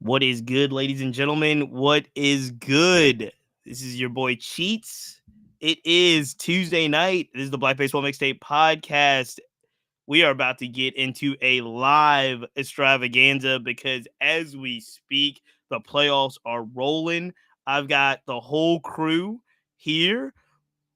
What is good, ladies and gentlemen? What is good? This is your boy Cheats. It is Tuesday night. This is the Black Baseball Mixtape podcast. We are about to get into a live extravaganza because as we speak, the playoffs are rolling. I've got the whole crew here.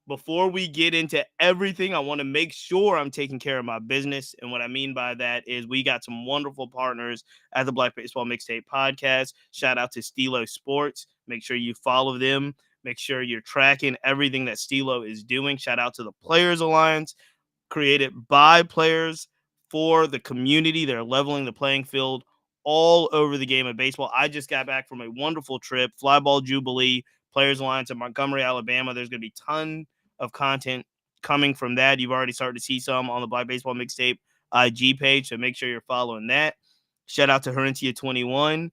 Before we get into everything, I want to make sure I'm taking care of my business. And what I mean by that is we got some wonderful partners at the Black Baseball Mixtape podcast. Shout out to Stilo Sports. Make sure you follow them. Make sure you're tracking everything that Stilo is doing. Shout out to the Players Alliance, created by players for the community. They're leveling the playing field all over the game of baseball. I just got back from a wonderful trip, Flyball Jubilee, Players Alliance in Montgomery, Alabama. There's going to be a ton of content coming from that. You've already started to see some on the Black Baseball Mixtape IG page, so make sure you're following that. Shout out to Herentia 21.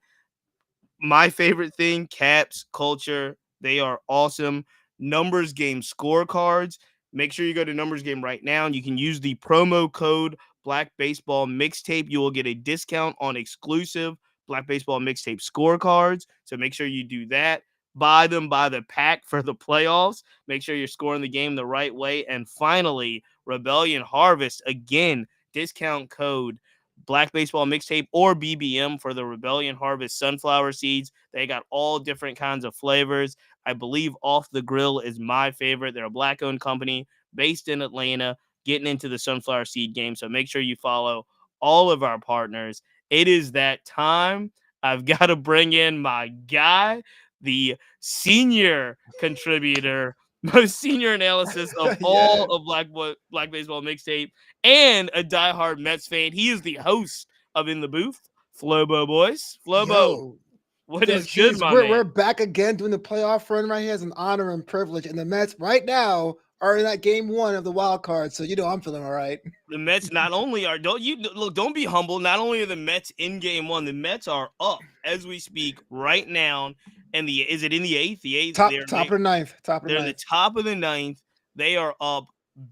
My favorite thing, Caps Culture. They are awesome. Numbers Game scorecards. Make sure you go to Numbers Game right now, and you can use the promo code Black Baseball Mixtape. You will get a discount on exclusive Black Baseball Mixtape scorecards. So make sure you do that. Buy them by the pack for the playoffs. Make sure you're scoring the game the right way. And finally, Rebellion Harvest. Again, discount code Black Baseball Mixtape or BBM for the Rebellion Harvest sunflower seeds. They got all different kinds of flavors. I believe Off the Grill is my favorite. They're a Black-owned company based in Atlanta, getting into the sunflower seed game. So make sure you follow all of our partners. It is that time. I've got to bring in my guy, the senior contributor, most senior analysis of all of Black Baseball Mixtape, and a diehard Mets fan. He is the host of In the Booth, Flobo Boys. Flobo, what is good, my man? We're back again doing the playoff run right here. It's an honor and privilege. And the Mets right now are in that game one of the wild card. So I'm feeling all right. The Mets not only are don't be humble. Not only are the Mets in game one, the Mets are up as we speak right now. And is it in the eighth? The eighth. Top of the ninth. They're in the top of the ninth. They are up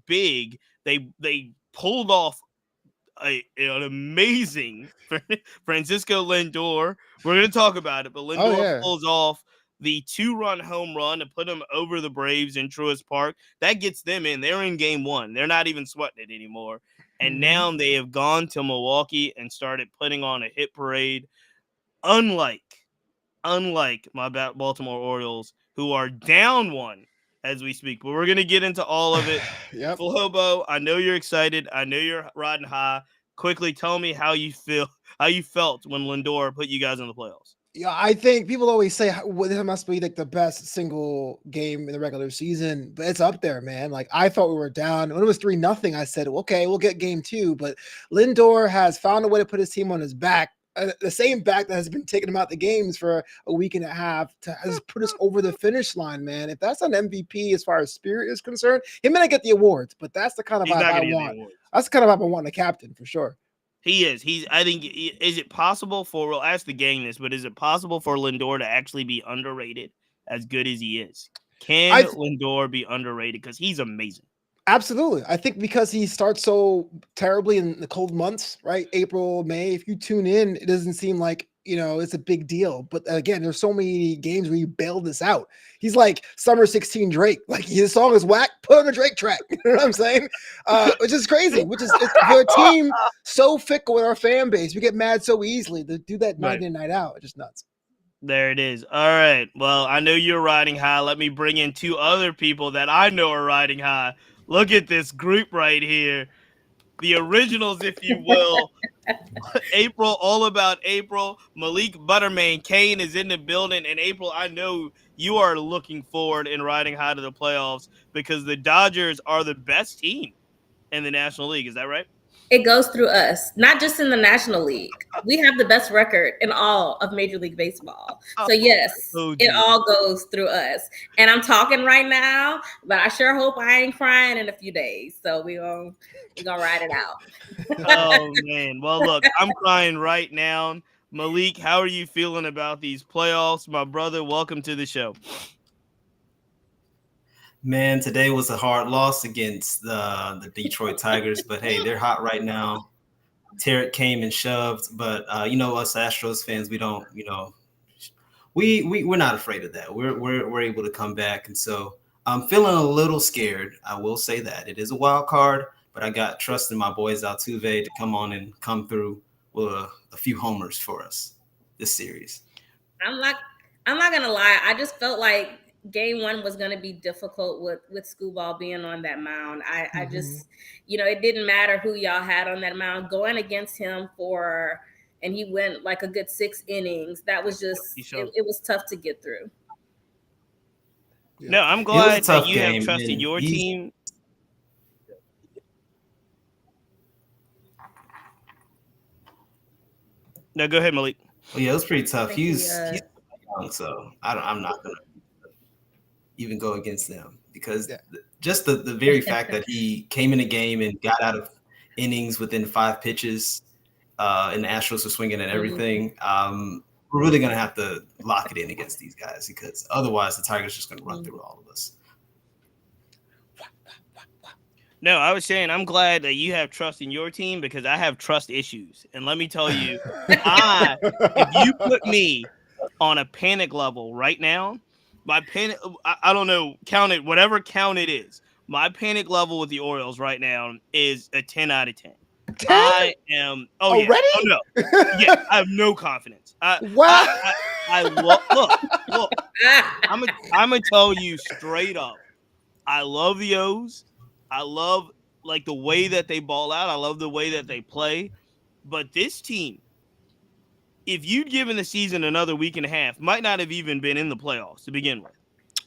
big. They pulled off an amazing Francisco Lindor. We're going to talk about it, but Lindor pulls off the 2-run home run to put them over the Braves in Truist Park. That gets them in. They're in game one. They're not even sweating it anymore. And now they have gone to Milwaukee and started putting on a hit parade. Unlike my Baltimore Orioles, who are down one as we speak. But we're going to get into all of it. Yep. Flobo, I know you're excited. I know you're riding high. Quickly tell me how you felt when Lindor put you guys in the playoffs. Yeah, I think people always say this must be like the best single game in the regular season, but it's up there, man. Like I thought we were down when it was 3-0. I said, okay, we'll get game two, but Lindor has found a way to put his team on his back. The same back that has been taking him out the games for a week and a half has put us over the finish line, man. If that's an MVP as far as spirit is concerned, he may not get the awards, but that's the kind of vibe I want. That's the kind of vibe I want in a captain for sure. He is. I think, is it possible we'll ask the gang this, but is it possible for Lindor to actually be underrated as good as he is? Can Lindor be underrated? Because he's amazing. Absolutely. I think because he starts so terribly in the cold months, right? April, May, if you tune in, it doesn't seem like, it's a big deal. But again, there's so many games where you bail this out. He's like Summer 16 Drake. Like his song is whack, put on a Drake track. You know what I'm saying? Which is crazy, for a team so fickle with our fan base. We get mad so easily to do that night in, night out. It's just nuts. There it is. All right. Well, I know you're riding high. Let me bring in two other people that I know are riding high. Look at this group right here. The originals, if you will. April, all about April. Malik Butterman Kane is in the building. And April, I know you are looking forward and riding high to the playoffs because the Dodgers are the best team in the National League. Is that right? It goes through us, not just in the National League. We have the best record in all of Major League Baseball. So yes, it all goes through us. And I'm talking right now, but I sure hope I ain't crying in a few days. So we gonna ride it out. Oh man. Well, look, I'm crying right now. Malik, how are you feeling about these playoffs? My brother, welcome to the show. Man, today was a hard loss against the Detroit Tigers, but hey, they're hot right now. Tarek came and shoved, but us Astros fans, we don't, we're not afraid of that. We're able to come back, and so I'm feeling a little scared. I will say that it is a wild card, but I got trust in my boys Altuve to come on and come through with a few homers for us this series. I'm not gonna lie. I just felt like game one was gonna be difficult with Screwball being on that mound. I just, it didn't matter who y'all had on that mound. Going against him and he went like a good 6 innings. That was just it was tough to get through. No, I'm glad that you have trust in your team. No, go ahead, Malik. Well, yeah, it was pretty tough. He's young, so I'm not gonna even go against them because just the very fact that he came in a game and got out of innings within 5 pitches, and the Astros were swinging at everything. We're really gonna have to lock it in against these guys because otherwise the Tigers are just gonna run through all of us. No, I was saying I'm glad that you have trust in your team because I have trust issues. And let me tell you, if you put me on a panic level right now, my panic, I don't know, count it, whatever count it is, my panic level with the Orioles right now is a 10 out of 10. 10? I am. Oh, already? Yeah. Oh, no. Yeah, I have no confidence. Wow. Look. I'm gonna tell you straight up. I love the O's. I love like the way that they ball out. I love the way that they play. But this team, if you'd given the season another week and a half, might not have even been in the playoffs to begin with.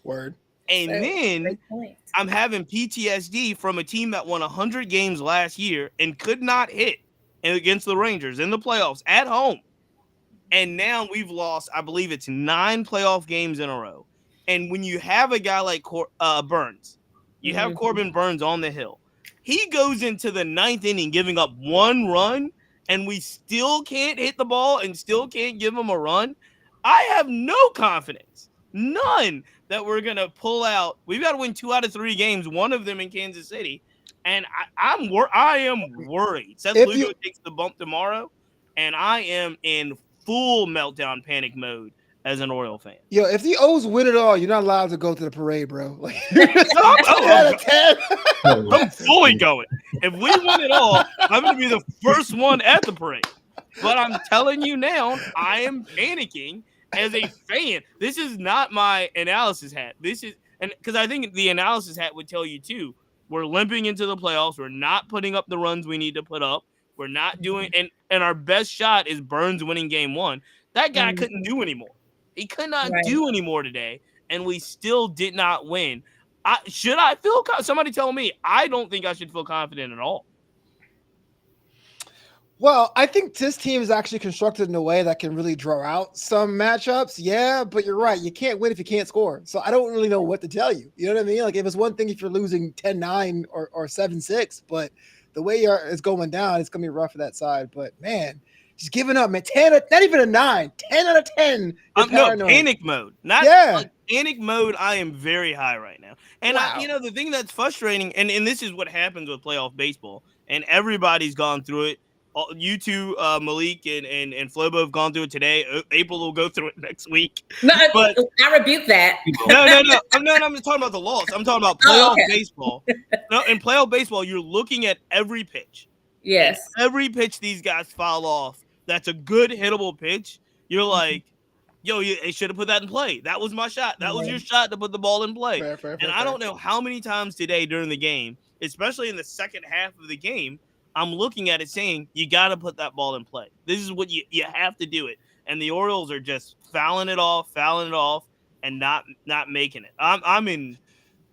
Word. And then I'm having PTSD from a team that won 100 games last year and could not hit against the Rangers in the playoffs at home. And now we've lost, I believe it's 9 playoff games in a row. And when you have a guy like Burns, you have Corbin Burns on the hill. He goes into the 9th inning giving up 1 run, and we still can't hit the ball and still can't give him a run. I have no confidence, none, that we're going to pull out. We've got to win 2 out of 3 games, one of them in Kansas City. And I am worried. Seth Lugo takes the bump tomorrow, and I am in full meltdown panic mode as an Oriole fan. Yo, if the O's win it all, you're not allowed to go to the parade, bro. Like, I'm fully going. If we win it all, I'm going to be the first one at the parade. But I'm telling you now, I am panicking as a fan. This is not my analysis hat. This is, and because I think the analysis hat would tell you too, we're limping into the playoffs. We're not putting up the runs we need to put up. We're not doing, and our best shot is Burns winning game 1. That guy couldn't do anymore. He could not do anymore today, and we still did not win. Should I feel somebody tell me? I don't think I should feel confident at all. Well, I think this team is actually constructed in a way that can really draw out some matchups. Yeah, but you're right. You can't win if you can't score. So I don't really know what to tell you. You know what I mean? Like, if it's one thing if you're losing 10-9 or 7-6, but the way it's going down, it's going to be rough for that side. But, man, just giving up, man. 10, not even a 9. 10 out of 10. No, panic mode. Like panic mode, I am very high right now. And, the thing that's frustrating, and this is what happens with playoff baseball, and everybody's gone through it. You two, Malik and Flobo have gone through it today. April will go through it next week. No, but I rebuke that. No. I'm just talking about the loss. I'm talking about playoff baseball. No, in playoff baseball, you're looking at every pitch. Yes. And every pitch these guys foul off, that's a good hittable pitch. You're like, yo, they should have put that in play. That was my shot. That was your shot to put the ball in play. Fair, I don't know how many times today during the game, especially in the second half of the game, I'm looking at it saying, you got to put that ball in play. This is what you have to do it. And the Orioles are just fouling it off, and not making it. I'm in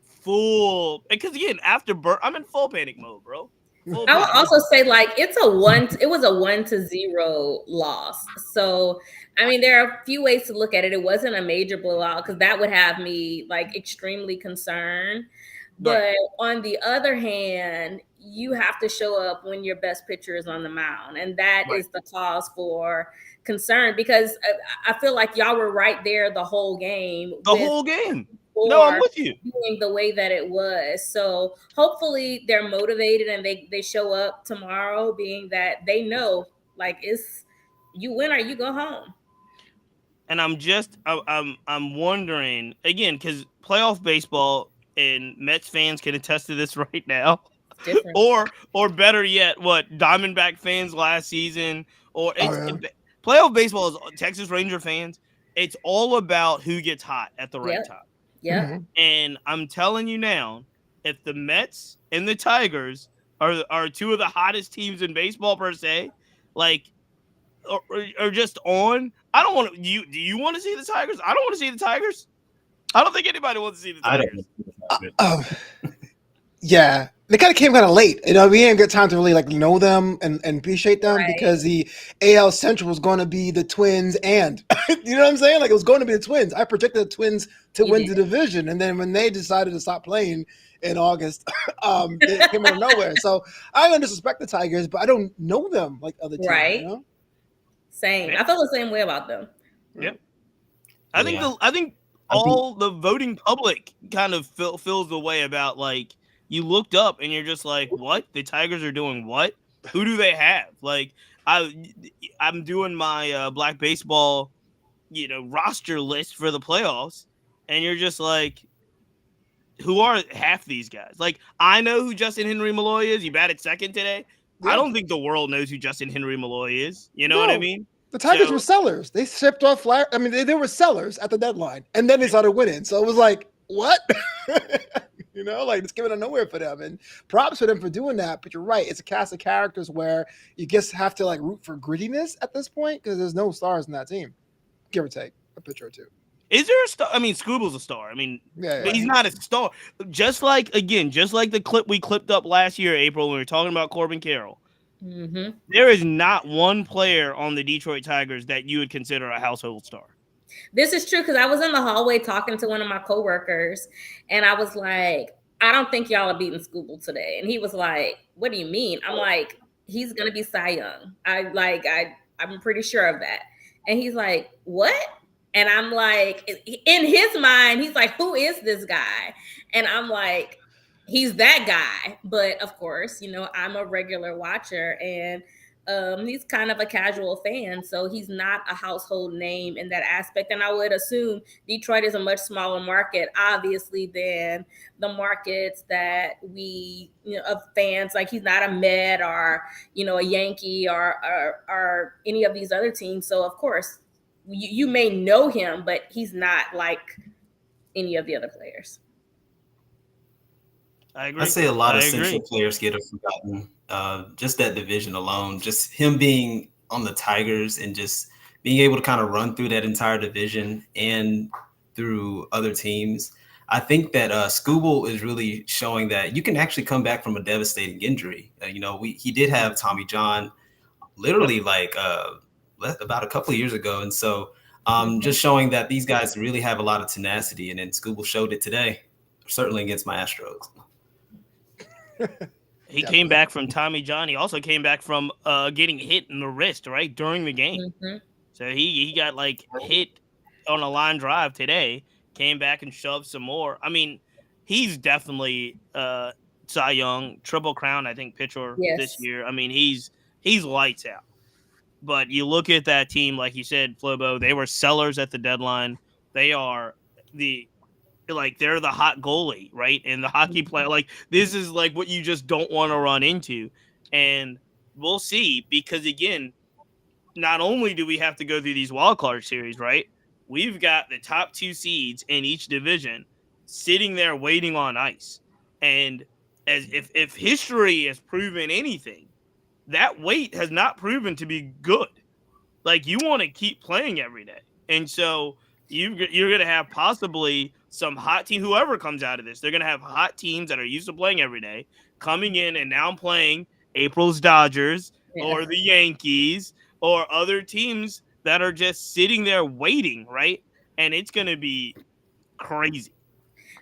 full, because again, I'm in full panic mode, bro. I would also say, like, it was a 1-0 loss. So, I mean, there are a few ways to look at it. It wasn't a major blowout because that would have me like extremely concerned. But on the other hand, you have to show up when your best pitcher is on the mound. And that is the cause for concern, because I feel like y'all were right there the whole game. for I'm with you. being the way that it was. So hopefully they're motivated and they show up tomorrow being that they know like it's you win or you go home. And I'm wondering again, because playoff baseball, and Mets fans can attest to this right now. Different. Or better yet, what Diamondback fans last season, or yeah. playoff baseball is Texas Ranger fans. It's all about who gets hot at the right time. Yeah. Mm-hmm. And I'm telling you now, if the Mets and the Tigers are two of the hottest teams in baseball per se, like or just on, I don't want to. Do you want to see the Tigers? I don't want to see the Tigers. I don't think anybody wants to see the Tigers. Yeah, they kind of came kind of late. We didn't get time to really like know them and appreciate them because the AL Central was going to be the Twins, and you know what I'm saying? Like it was going to be the Twins. I predicted the Twins to win the division, and then when they decided to stop playing in August, they came out of nowhere. So I don't disrespect the Tigers, but I don't know them like other teams. Right. You know? Same. I feel the same way about them. Yep. I think all the voting public kind of feels the way about like you looked up and you're just like, what? The Tigers are doing what? Who do they have? Like I'm doing my Black Baseball, roster list for the playoffs, and you're just like, who are half these guys? Like I know who Justin Henry Malloy is. He batted second today. Yeah. I don't think the world knows who Justin Henry Malloy is. You know what I mean? The Tigers were sellers. They shipped off flat. I mean, they were sellers at the deadline, and then they started winning. So it was like, what? Like it's coming out of nowhere for them. And props for them for doing that. But you're right. It's a cast of characters where you just have to like root for grittiness at this point because there's no stars in that team, give or take a pitcher or two. Is there a star? I mean, Scooble's a star. I mean, but he's not a star. Just like the clip we clipped up last year, April, when we were talking about Corbin Carroll. Mm-hmm. There is not one player on the Detroit Tigers that you would consider a household star. This is true because I was in the hallway talking to one of my coworkers, and I was like, I don't think y'all are beating Scooble today. And he was like, what do you mean? I'm like, he's going to be Cy Young. I'm pretty sure of that. And he's like, what? And I'm like, in his mind, he's like, who is this guy? And I'm like, he's that guy. But of course, I'm a regular watcher and he's kind of a casual fan. So he's not a household name in that aspect. And I would assume Detroit is a much smaller market, obviously, than the markets that we, of fans. Like he's not a Met or, a Yankee or any of these other teams. So of course, you may know him, but he's not like any of the other players. I agree. I'd say a lot of Central players get forgotten. Just that division alone, just him being on the Tigers and just being able to kind of run through that entire division and through other teams. I think that Scooble is really showing that you can actually come back from a devastating injury. He did have Tommy John literally like about a couple of years ago. And so just showing that these guys really have a lot of tenacity. And then Scooble showed it today, certainly against my Astros. He came back from Tommy John. He also came back from getting hit in the wrist, right, during the game. Mm-hmm. So he got like hit on a line drive today, came back and shoved some more. I mean, he's definitely Cy Young, Triple Crown, I think, pitcher this year. I mean, he's lights out. But you look at that team, like you said, Flobo, they were sellers at the deadline. They are they're the hot goalie, right? And the hockey player, like this is like what you just don't want to run into. And we'll see, because again, not only do we have to go through these wild card series, right? We've got the top two seeds in each division sitting there waiting on ice. And as if history has proven anything, that wait has not proven to be good. Like you want to keep playing every day. And so you're going to have possibly some hot team, whoever comes out of this, they're going to have hot teams that are used to playing every day coming in and now playing April's Dodgers or the Yankees or other teams that are just sitting there waiting, right? And it's going to be crazy.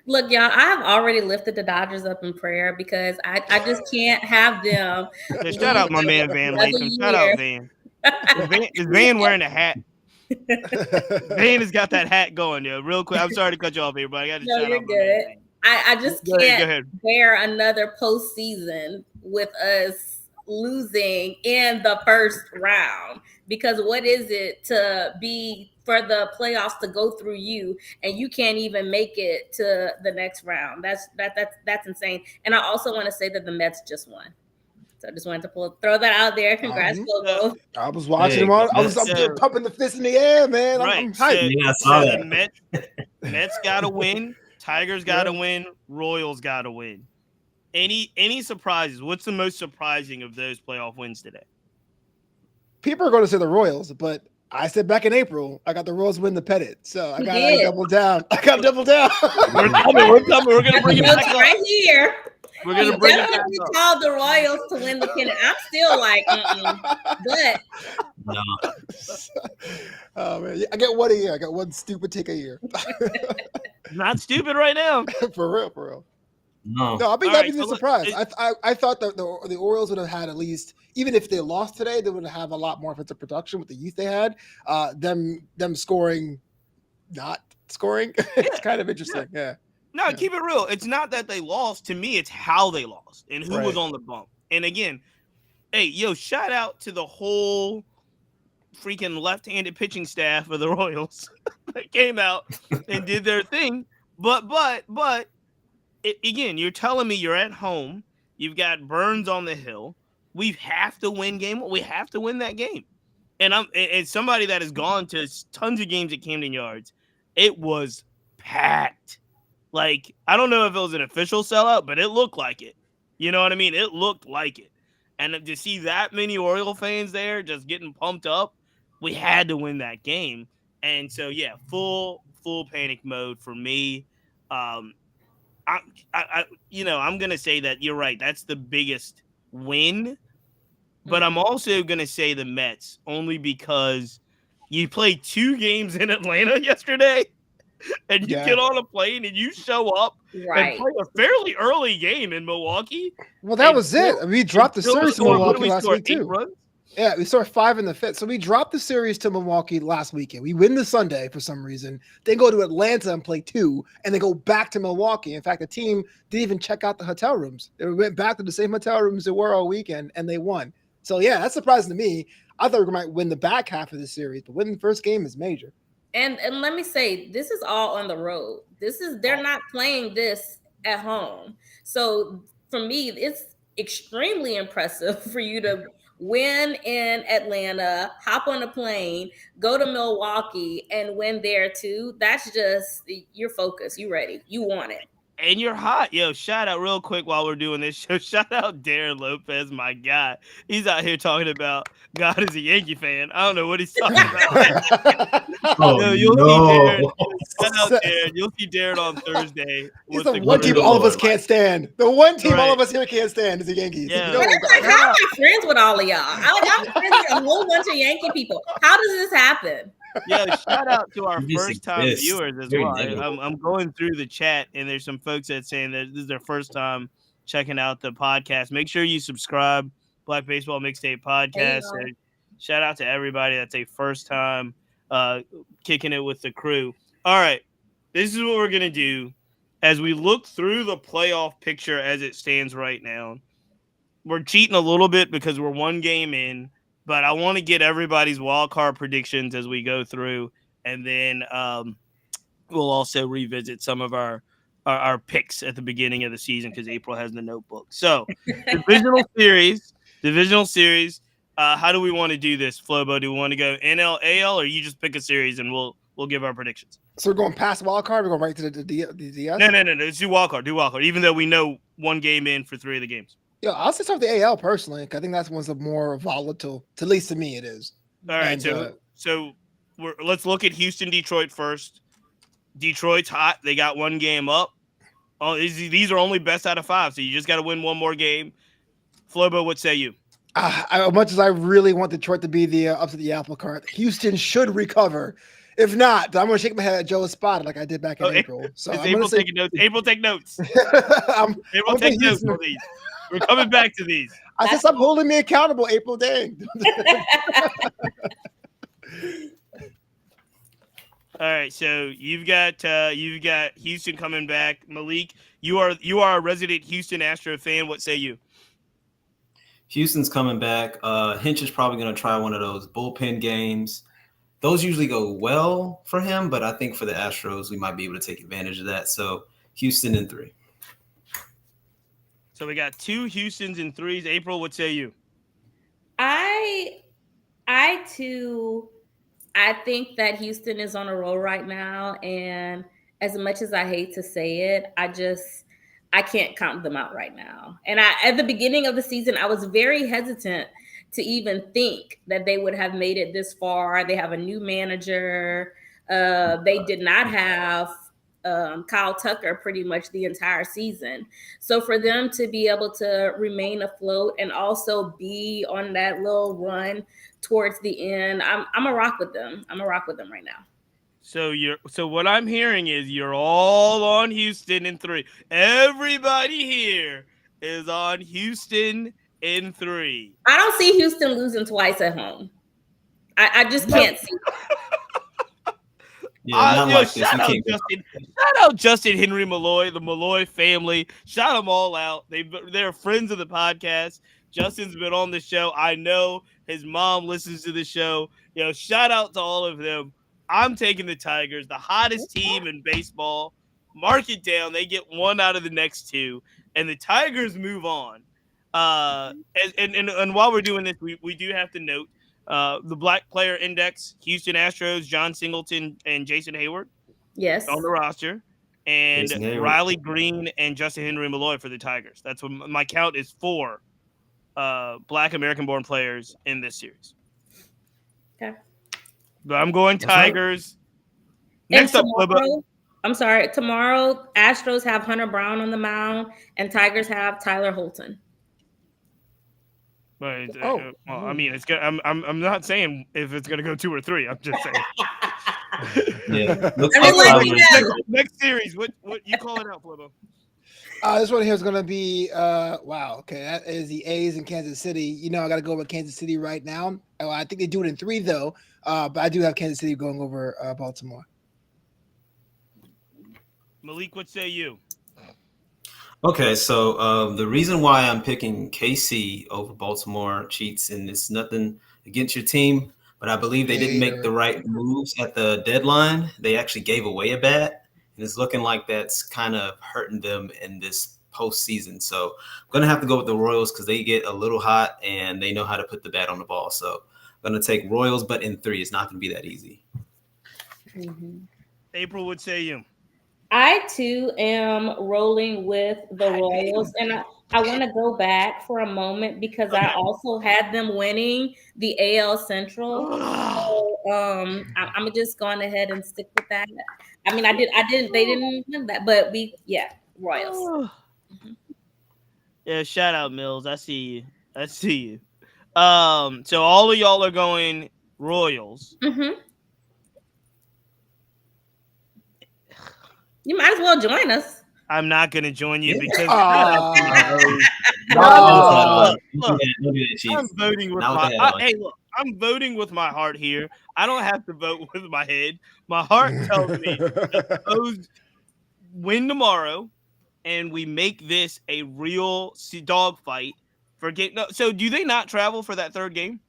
Look, y'all, I have already lifted the Dodgers up in prayer because I just can't have them. Shout out my man Van Lathan. Shout out Van. Is Van wearing a hat? Vane has got that hat going, yo. Real quick. I'm sorry to cut you off here, but I got to No, shout you're out. good. I just can't go ahead. bear another postseason with us losing in the first round, because what is it to be for the playoffs to go through you and you can't even make it to the next round? That's insane. And I also want to say that the Mets just won. So I just wanted to throw that out there. Congrats, Bobo. I was watching them all. I was pumping the fist in the air, man. Right. I'm hyped. So the Mets got to win. Tigers got to win. Royals got to win. Any surprises? What's the most surprising of those playoff wins today? People are going to say the Royals, but I said back in April, I got the Royals win the pennant. So I got to double down. We're coming. We're going to bring it back right here. We're going to bring it back up. Called the Royals to win the pennant. I'm still like, but. No. Oh, man. I get one a year. I got one stupid take a year. Not stupid right now. For real. No, I'll be surprised. I thought that the Orioles would have had at least, even if they lost today, they would have a lot more offensive production with the youth they had. Them scoring, not scoring. It's kind of interesting. Yeah. No, keep it real. It's not that they lost. To me, it's how they lost and who was on the bump. And again, hey, shout out to the whole freaking left-handed pitching staff of the Royals that came out and did their thing. But again, you're telling me you're at home. You've got Burns on the hill. We have to win game. We have to win that game. And it's somebody that has gone to tons of games at Camden Yards. It was packed. Like, I don't know if it was an official sellout, but it looked like it. You know what I mean? It looked like it. And to see that many Oriole fans there just getting pumped up, we had to win that game. And so, yeah, full panic mode for me. I'm going to say that you're right. That's the biggest win. But I'm also going to say the Mets, only because you played 2 games in Atlanta yesterday. And you get on a plane and you show up and play a fairly early game in Milwaukee. Well, that was it. We dropped the series to Milwaukee last week, too. Runs? Yeah, we scored 5 in the 5th. So we dropped the series to Milwaukee last weekend. We win the Sunday for some reason. Then go to Atlanta and play 2, and then go back to Milwaukee. In fact, the team didn't even check out the hotel rooms. They went back to the same hotel rooms they were all weekend, and they won. So, yeah, that's surprising to me. I thought we might win the back half of the series, but winning the first game is major. And let me say, this is all on the road. They're not playing this at home. So for me, it's extremely impressive for you to win in Atlanta, hop on a plane, go to Milwaukee, and win there too. That's just, you're focused. You ready. You want it. And you're hot. Shout out real quick while we're doing this show. Shout out Darren Lopez, my guy. He's out here talking about God is a Yankee fan. I don't know what he's talking about. You'll see Darren. Shout out Darren. You'll see Darren on Thursday. He's the one team all of us can't stand. The one team all of us here can't stand is the Yankees. Yeah. But it's like, how am I friends with all of y'all? I'm friends with a whole bunch of Yankee people. How does this happen? Shout out to our first-time viewers as well. I'm going through the chat, and there's some folks that saying that this is their first time checking out the podcast. Make sure you subscribe, Black Baseball Mixtape Podcast. Shout out to everybody that's a first time kicking it with the crew. All right, this is what we're going to do as we look through the playoff picture as it stands right now. We're cheating a little bit because we're 1 game in. But I want to get everybody's wild card predictions as we go through, and then we'll also revisit some of our picks at the beginning of the season because April has the notebook. So, divisional series. How do we want to do this, Flobo? Do we want to go NL, AL, or you just pick a series and we'll give our predictions? So we're going past wild card. We're going right to the DS. No. Let's do wild card. Even though we know 1 game in for 3 of the games. Yeah, I'll say start with the AL personally. I think that's one's the more volatile. At least to me, it is. All right, so let's look at Houston, Detroit first. Detroit's hot. They got 1 game up. Oh, these are only best out of 5, so you just got to win 1 more game. Flobo, what say you? As much as I really want Detroit to be the up to the apple cart, Houston should recover. If not, I'm going to shake my head at Joe Espada like I did back in April. So April taking notes. April, take notes. April, take notes for these. We're coming back to these. I said, stop holding me accountable, April. Dang. All right, so you've got Houston coming back. Malik, you are a resident Houston Astro fan. What say you? Houston's coming back. Hinch is probably going to try one of those bullpen games. Those usually go well for him, but I think for the Astros, we might be able to take advantage of that. So Houston in 3. So we got 2 Houstons in 3s. April, what say you? I too, I think that Houston is on a roll right now, and as much as I hate to say it, I can't count them out right now. And at the beginning of the season, I was very hesitant to even think that they would have made it this far. They have a new manager. They did not have Kyle Tucker pretty much the entire season. So for them to be able to remain afloat and also be on that little run towards the end, I'm a rock with them. I'm a rock with them right now. So what I'm hearing is you're all on Houston in 3. Everybody here is on Houston in 3. I don't see Houston losing twice at home. I just can't see it. Yeah, shout out Justin Henry Malloy, the Malloy family. Shout them all out. They're friends of the podcast. Justin's been on the show. I know his mom listens to the show. Shout out to all of them. I'm taking the Tigers, the hottest team in baseball. Mark it down. They get 1 out of the next 2, and the Tigers move on. And while we're doing this, we do have to note the Black Player Index, Houston Astros, John Singleton and Jason Hayward. Yes. On the roster. And Riley Green and Justin Henry Malloy for the Tigers. That's what my count is, 4 Black American-born players in this series. Okay. But I'm going Tigers. Next up, I'm sorry. Tomorrow, Astros have Hunter Brown on the mound, and Tigers have Tyler Holton. But I mean, it's gonna. I'm not saying if it's gonna go 2 or 3. I'm just saying. Yeah. Next series. What you calling out, Flobo? This one here is going to be, wow, okay, that is the A's in Kansas City. I got to go with Kansas City right now. I think they do it in 3, though, but I do have Kansas City going over Baltimore. Malik, what say you? Okay, so the reason why I'm picking KC over Baltimore, Cheats, and it's nothing against your team, but I believe they didn't make the right moves at the deadline. They actually gave away a bat. And it's looking like that's kind of hurting them in this postseason. So I'm going to have to go with the Royals because they get a little hot and they know how to put the bat on the ball. So I'm going to take Royals, but in 3. It's not going to be that easy. Mm-hmm. April, what say you? I, too, am rolling with the Royals. And I want to go back for a moment because I also had them winning the AL Central. So, I'm just going ahead and stick with that. I mean, they didn't win that, but Royals. Yeah, shout out Mills. I see you. So all of y'all are going Royals. Mm-hmm. You might as well join us. I'm not going to join you because I'm voting with I'm voting with my heart here. I don't have to vote with my head. My heart tells me those win tomorrow, and we make this a real dogfight for game. No, so do they not travel for that 3rd game?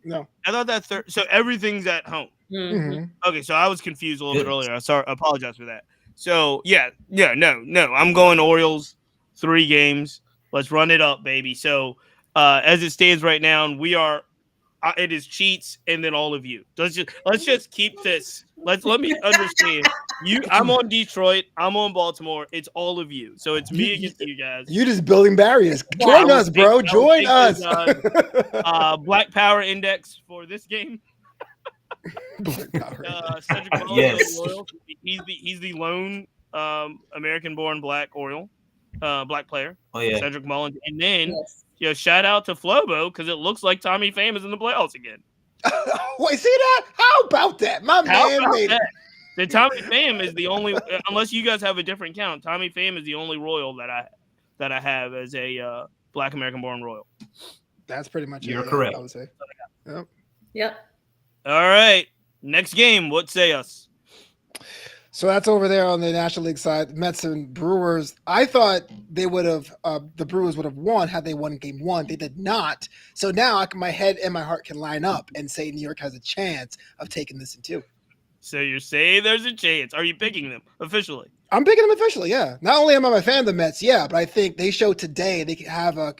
No, I thought that so everything's at home. Mm-hmm. Okay, so I was confused a little bit earlier. I apologize for that. So no. I'm going Orioles 3 games. Let's run it up, baby. So as it stands right now, and we are. It is Cheats, and then all of you. Let's just keep this. Let me understand. I'm on Detroit. I'm on Baltimore. It's all of you. So it's me against you guys. You just building barriers. Join us, bro. Join us. Black Power Index for this game. Cedric Mullins, yes. He's the lone American-born Black player. Oh yeah, Cedric Mullins, and then. Yes. Shout out to Flobo because it looks like Tommy Pham is in the playoffs again. Wait, see that? How about that? My man made it. The Tommy Pham is the only, unless you guys have a different count. Tommy Pham is the only Royal that I have as a Black American-born Royal. That's pretty much You're correct. I would say. Yep. All right, next game. What say us? So that's over there on the National League side, Mets and Brewers. I thought they would have, the Brewers would have won had they won game one. They did not. So now my head and my heart can line up and say New York has a chance of taking this in two. So you're saying there's a chance. Are you picking them officially? I'm picking them officially, yeah. Not only am I a fan of the Mets, yeah, but I think they showed today they can have a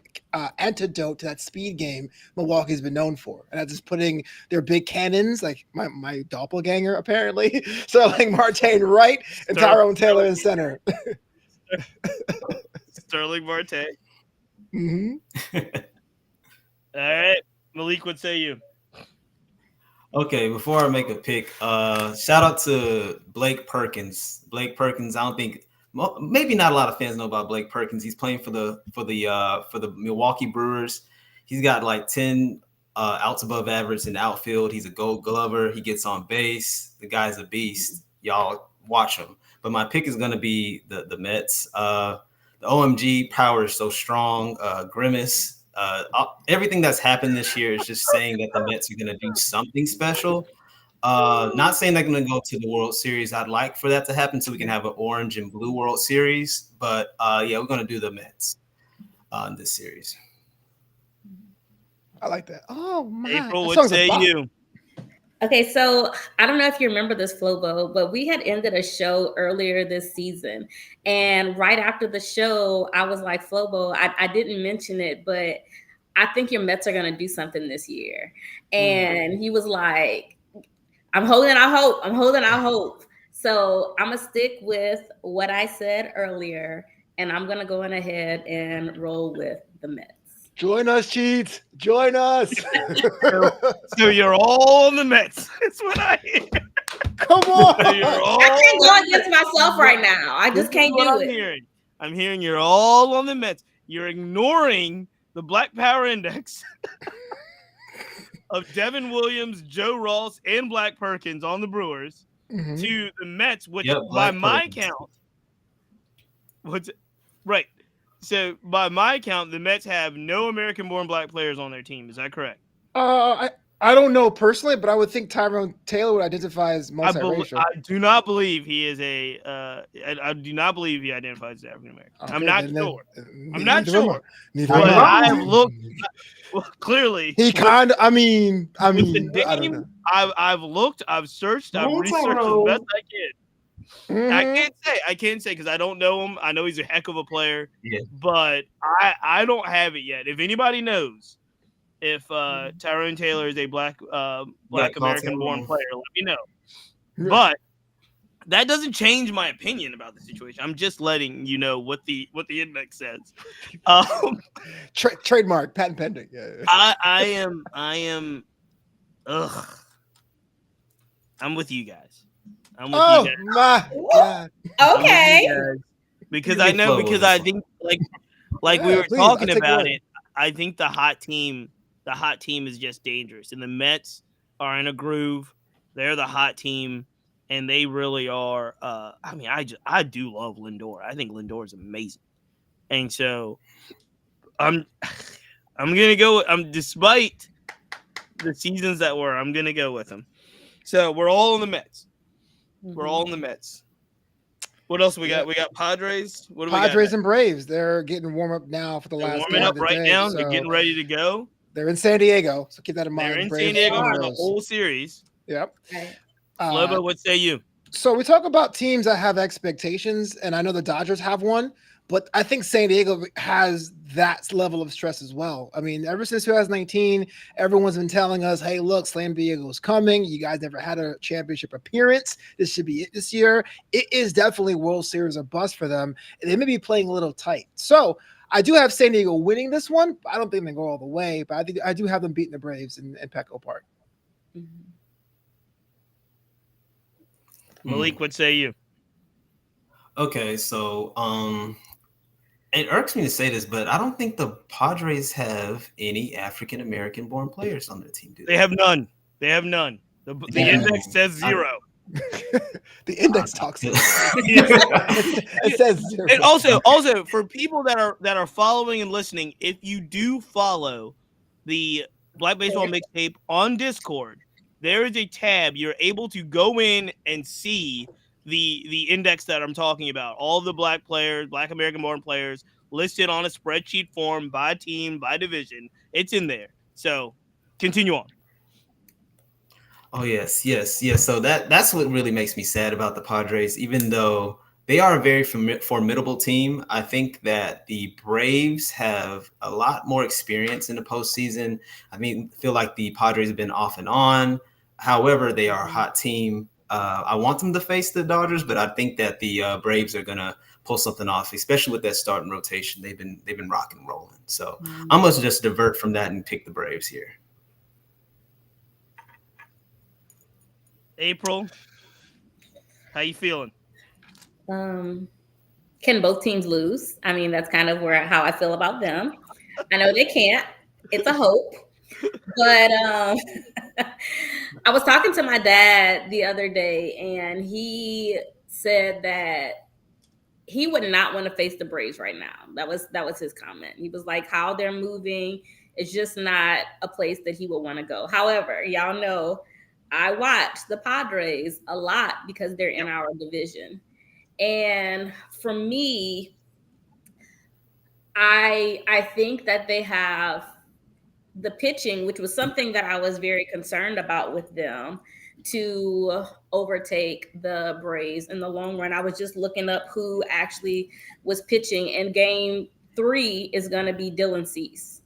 antidote to that speed game Milwaukee's been known for. And that's just putting their big cannons, like my doppelganger, apparently. So like Marte right and Tyrone Taylor in center. Sterling Marte. Mm-hmm. All right. Malik, what say you? Okay, before I make a pick, shout out to Blake Perkins. Blake Perkins, I don't think maybe not a lot of fans know about Blake Perkins. He's playing for the Milwaukee Brewers. He's got like 10 outs above average in the outfield. He's a Gold Glover. He gets on base. The guy's a beast. Y'all watch him. But my pick is gonna be the Mets. The OMG power is so strong. Grimace. Everything that's happened this year is just saying that the Mets are going to do something special. Not saying they're going to go to the World Series. I'd like for that to happen so we can have an orange and blue World Series. But yeah, we're going to do the Mets in this series. I like that. Oh my! April, what say you? Okay, so I don't know if you remember this, Flobo, but we had ended a show earlier this season. And right after the show, I was like, Flobo, I didn't mention it, but I think your Mets are going to do something this year. And he was like, I'm holding out hope. I'm holding out hope. So I'm going to stick with what I said earlier, and I'm going to go on ahead and roll with the Mets. Join us, Cheats. Join us. So you're all on the Mets. That's what I hear. Come on. I can't go against myself right now. I just can't do it. I'm hearing you're all on the Mets. You're ignoring the Black Power Index of Devin Williams, Joe Ross, and Black Perkins on the Brewers to the Mets, which by my count, right. So by my count, the Mets have no American-born black players on their team. Is that correct? I don't know personally, but I would think Tyrone Taylor would identify as multiracial. I do not believe he is I do not believe he identifies as African American. Okay, I'm not sure. I'm not sure. But I have looked. Well, clearly, he kind of. I mean, I don't know. I've looked. I've searched. I've researched as best I can. I can't say because I don't know him. I know he's a heck of a player, but I don't have it yet. If anybody knows if Tyrone Taylor is a black American born player, let me know. But that doesn't change my opinion about the situation. I'm just letting you know what the index says. Trademark, patent pending. Yeah. I am. I'm with you guys. I'm with you guys. My God. Okay. Because I think like we were talking about it. I think the hot team is just dangerous, and the Mets are in a groove. They're the hot team, and they really are. I do love Lindor. I think Lindor is amazing, and so I'm gonna go. Despite the seasons that were, I'm gonna go with him. So we're all in the Mets. We're all in the Mets. What else we got? We got Padres. What do Padres we got? And Braves. They're getting warm up now for the last. Warming up right now. So they're getting ready to go. They're in San Diego, so keep that in mind. They're in San Diego for the whole series. Yep. Lobo, what say you? So we talk about teams that have expectations, and I know the Dodgers have one, but I think San Diego has that level of stress as well. I mean, ever since 2019, everyone's been telling us, hey, look, San Diego's coming. You guys never had a championship appearance. This should be it this year. It is definitely World Series or bust for them. And they may be playing a little tight. So I do have San Diego winning this one. I don't think they go all the way, but I do have them beating the Braves in Petco Park. Malik, what say you? Okay, so it irks me to say this, but I don't think the Padres have any African American born players on their team. Do they? They have none. They have none. The index says 0. The index talks. It says 0. And also for people that are following and listening, if you do follow the Black Baseball Mixtape on Discord, there is a tab you're able to go in and see the index that I'm talking about. All the Black players, Black American-born players, listed on a spreadsheet form by team, by division. It's in there. So continue on. Oh yes. So that's what really makes me sad about the Padres. Even though they are a very formidable team, I think that the Braves have a lot more experience in the postseason. I feel like the Padres have been off and on. However, they are a hot team. I want them to face the Dodgers, but I think that the Braves are gonna pull something off, especially with that starting rotation. They've been rocking and rolling. So I'm gonna just divert from that and pick the Braves here. April, how you feeling? Can both teams lose? I mean, that's kind of how I feel about them. I know they can't. It's a hope. But I was talking to my dad the other day, and he said that he would not want to face the Braves right now. That was his comment. He was like, how they're moving is just not a place that he would want to go. However, y'all know I watch the Padres a lot because they're in our division. And for me, I think that they have the pitching, which was something that I was very concerned about with them, to overtake the Braves in the long run. I was just looking up who actually was pitching, and game 3 is going to be Dylan Cease.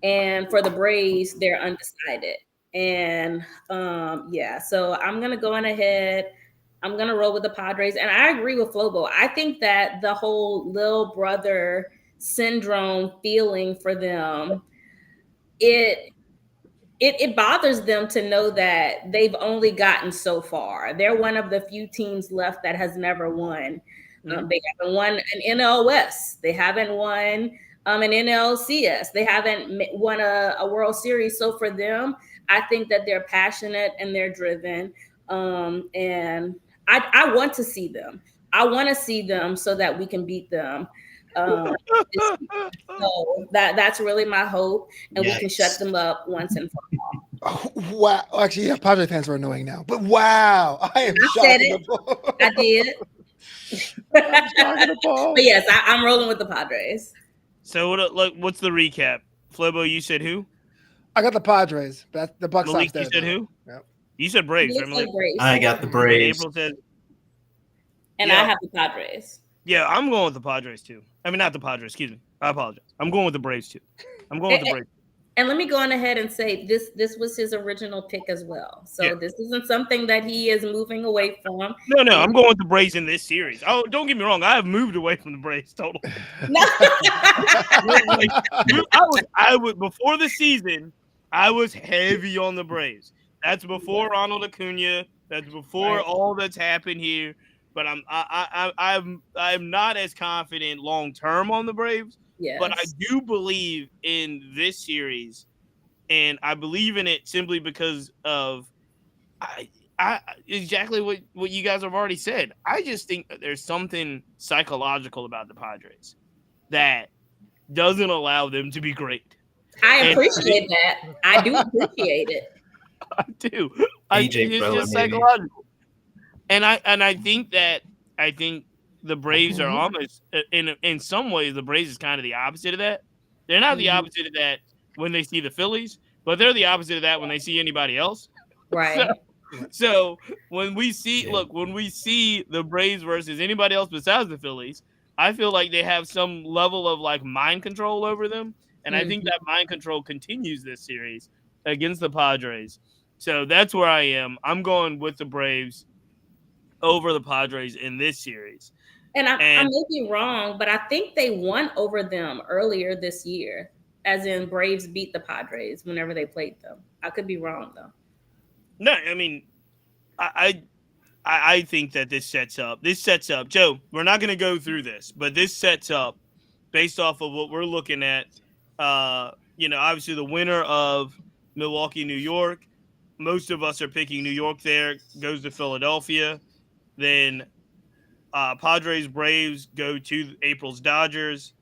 And for the Braves, they're undecided. And so I'm going to go on ahead. I'm going to roll with the Padres. And I agree with Flobo. I think that the whole little brother syndrome feeling for them, it bothers them to know that they've only gotten so far. They're one of the few teams left that has never won. They haven't won an NL West. They haven't won an NLCS. They haven't won a World Series. So for them, I think that they're passionate and they're driven. And I want to see them. I want to see them so that we can beat them. So that's really my hope, and we can shut them up once and for all. Oh, wow! Actually, yeah, Padre fans are annoying now, but wow, I am said it. I did. But yes, I'm rolling with the Padres. So what's the recap? Flobo, you said who? I got the Padres. But the Bucks. Malik, you said who? Yep. You said Braves, right, Malik? Braves. I got the Braves. April said, and I have the Padres. Yeah, I'm going with the Padres too. I mean, not the Padres. Excuse me. I apologize. I'm going with the Braves too. I'm going with the Braves. And let me go on ahead and say this was his original pick as well. So this isn't something that he is moving away from. No, I'm going with the Braves in this series. Oh, don't get me wrong. I have moved away from the Braves totally. I would before the season, I was heavy on the Braves. That's before Ronald Acuna. That's before all that's happened here. But I'm not as confident long term on the Braves. Yes. But I do believe in this series, and I believe in it simply because of I exactly what you guys have already said. I just think that there's something psychological about the Padres that doesn't allow them to be great. I appreciate that. I do appreciate it. I do. It's just psychological. And I think the Braves are almost in some ways the Braves is kind of the opposite of that. They're not the opposite of that when they see the Phillies, but they're the opposite of that when they see anybody else. Right. So when we see the Braves versus anybody else besides the Phillies, I feel like they have some level of like mind control over them. And I think that mind control continues this series against the Padres. So that's where I am. I'm going with the Braves over the Padres in this series. And I may be wrong, but I think they won over them earlier this year, as in Braves beat the Padres whenever they played them. I could be wrong, though. No, I mean, I think that this sets up, Joe, we're not going to go through this, but this sets up based off of what we're looking at, obviously the winner of Milwaukee, New York. Most of us are picking New York there, goes to Philadelphia. Then Padres, Braves go to April's Dodgers.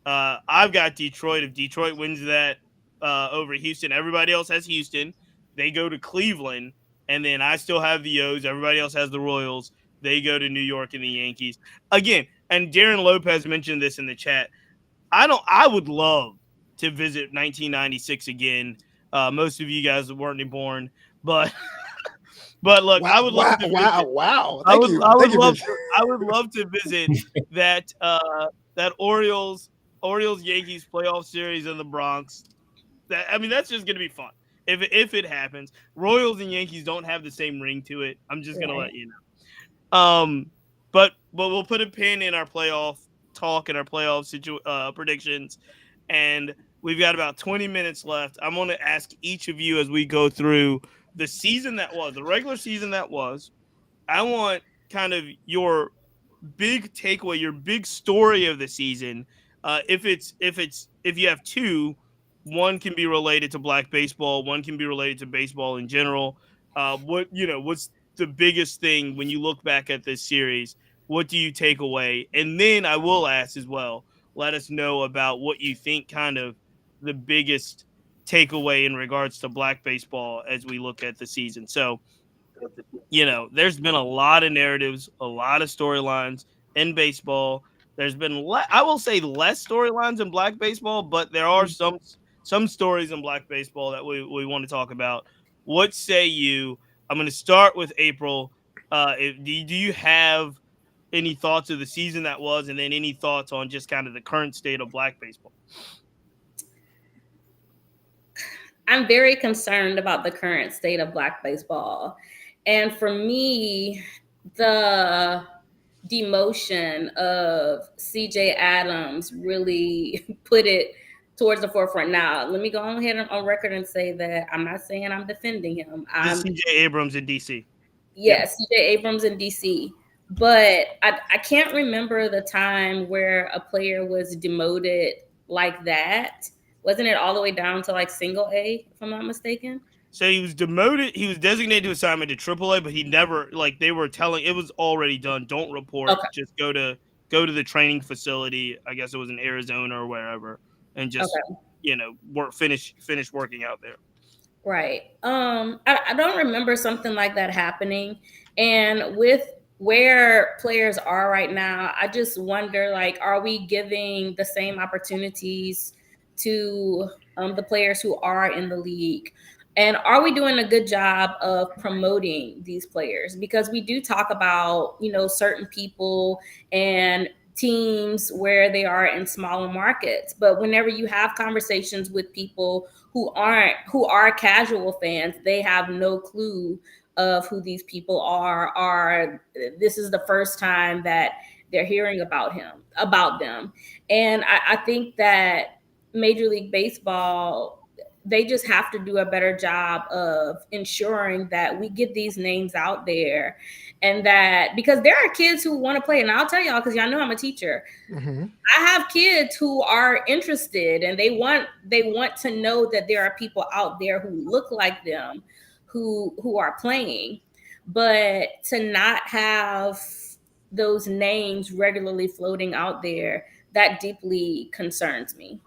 I've got Detroit. If Detroit wins that over Houston, everybody else has Houston. They go to Cleveland, and then I still have the O's. Everybody else has the Royals. They go to New York and the Yankees again. And Darren Lopez mentioned this in the chat. I would love to visit 1996 again. Most of you guys weren't born, but look, Wow, I would love to visit. wow. I Thank would you. I would Thank you, love Rich. to I would love to visit that that Orioles Yankees playoff series in the Bronx. That's just gonna be fun if it happens. Royals and Yankees don't have the same ring to it. I'm just gonna let you know. But we'll put a pin in our playoff talk and our playoff predictions, and we've got about 20 minutes left. I'm going to ask each of you as we go through the season that was, the regular season that was. I want kind of your big takeaway, your big story of the season. If you have two, one can be related to Black baseball, one can be related to baseball in general. What's the biggest thing when you look back at this series? What do you take away? And then I will ask as well. Let us know about what you think kind of the biggest takeaway in regards to Black baseball as we look at the season. So there's been a lot of narratives, a lot of storylines in baseball. There's been, I will say, less storylines in Black baseball, but there are some stories in Black baseball that we want to talk about. What say you? I'm going to start with April. Do you have any thoughts of the season that was, and then any thoughts on just kind of the current state of Black baseball? I'm very concerned about the current state of Black baseball. And for me, the demotion of CJ Adams really put it towards the forefront. Now, let me go ahead on record and say that I'm not saying I'm defending him. This is CJ Abrams in DC. Yes, CJ Abrams in DC. But I can't remember the time where a player was demoted like that. Wasn't it all the way down to like single A, if I'm not mistaken? So he was demoted. He was designated to assignment to AAA, but he never, they were telling, it was already done. Don't report. Okay. Just go to the training facility. I guess it was in Arizona or wherever, and just finish working out there. Right. I don't remember something like that happening. And with where players are right now, I just wonder, are we giving the same opportunities to the players who are in the league? And are we doing a good job of promoting these players? Because we do talk about, certain people and teams where they are in smaller markets. But whenever you have conversations with people who are casual fans, they have no clue of who these people are, or this is the first time that they're hearing about them. And I think that Major League Baseball, they just have to do a better job of ensuring that we get these names out there, and that, because there are kids who want to play, and I'll tell y'all, because y'all know I'm a teacher. Mm-hmm. I have kids who are interested, and they want to know that there are people out there who look like them who are playing. But to not have those names regularly floating out there, that deeply concerns me.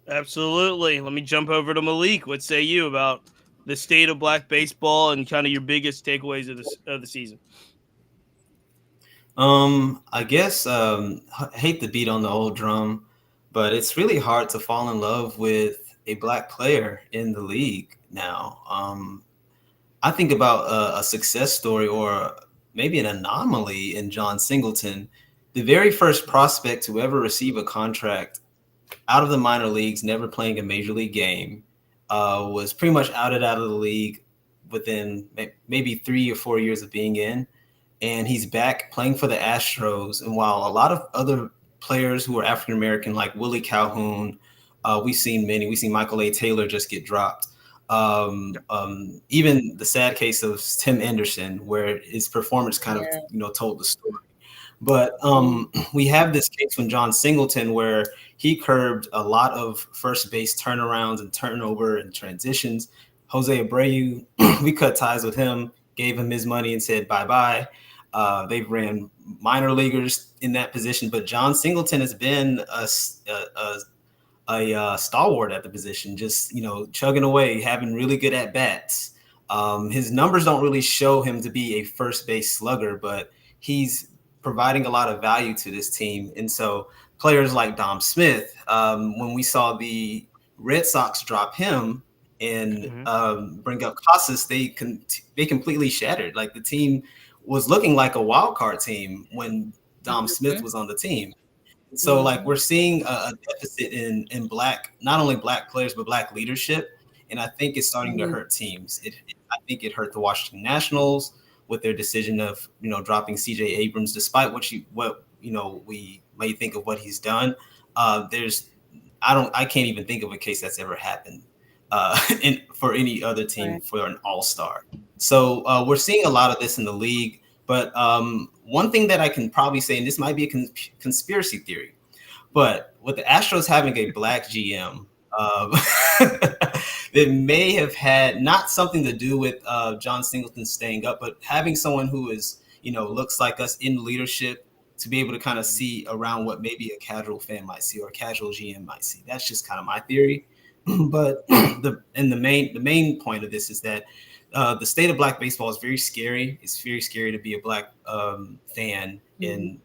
Absolutely. Let me jump over to Malik. What say you about the state of Black baseball and kind of your biggest takeaways of the season? I guess hate to beat on the old drum, but it's really hard to fall in love with a Black player in the league now. I think about a success story, or maybe an anomaly, in John Singleton, the very first prospect to ever receive a contract out of the minor leagues, never playing a major league game, was pretty much outed out of the league within maybe 3 or 4 years of being in. And he's back playing for the Astros. And while a lot of other players who are African-American, like Willie Calhoun, we've seen Michael A. Taylor just get dropped. Even the sad case of Tim Anderson, where his performance kind of, told the story. But we have this case when John Singleton, where he curbed a lot of first base turnarounds and turnover and transitions. Jose Abreu, we cut ties with him, gave him his money and said bye-bye. They've ran minor leaguers in that position, but John Singleton has been a stalwart at the position, just, chugging away, having really good at-bats. His numbers don't really show him to be a first base slugger, but he's providing a lot of value to this team. And so players like Dom Smith, when we saw the Red Sox drop him and bring up Casas, they completely shattered. Like, the team was looking like a wild card team when Dom Smith was on the team. So like, we're seeing a deficit in not only black players, but black leadership. And I think it's starting to hurt teams. I think it hurt the Washington Nationals with their decision of, dropping CJ Abrams, despite what we may think of what he's done. I can't even think of a case that's ever happened for any other team for an all-star. So we're seeing a lot of this in the league. But one thing that I can probably say, and this might be a conspiracy theory, but with the Astros having a black GM, that may have had not something to do with John Singleton staying up, but having someone who is, looks like us in leadership to be able to kind of see around what maybe a casual fan might see or a casual GM might see. That's just kind of my theory. But the main point of this is that the state of black baseball is very scary. It's very scary to be a black fan and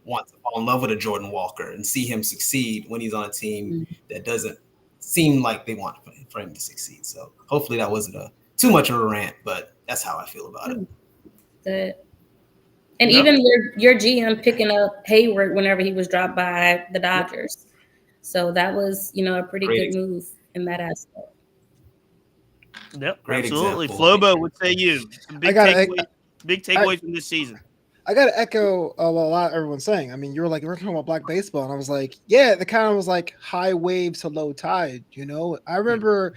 want to fall in love with a Jordan Walker and see him succeed when he's on a team that doesn't seem like they want for him to succeed. So hopefully that wasn't too much of a rant, but that's how I feel about it. Good. And even your GM picking up Hayward whenever he was dropped by the Dodgers. So that was, a pretty good move in that aspect. Yep, great absolutely. Example. Flobo, what say you? Big takeaways from this season. I got to echo a lot everyone's saying. I mean, you were like, we're talking about black baseball. And I was like, yeah, the kind of was like high waves to low tide, I remember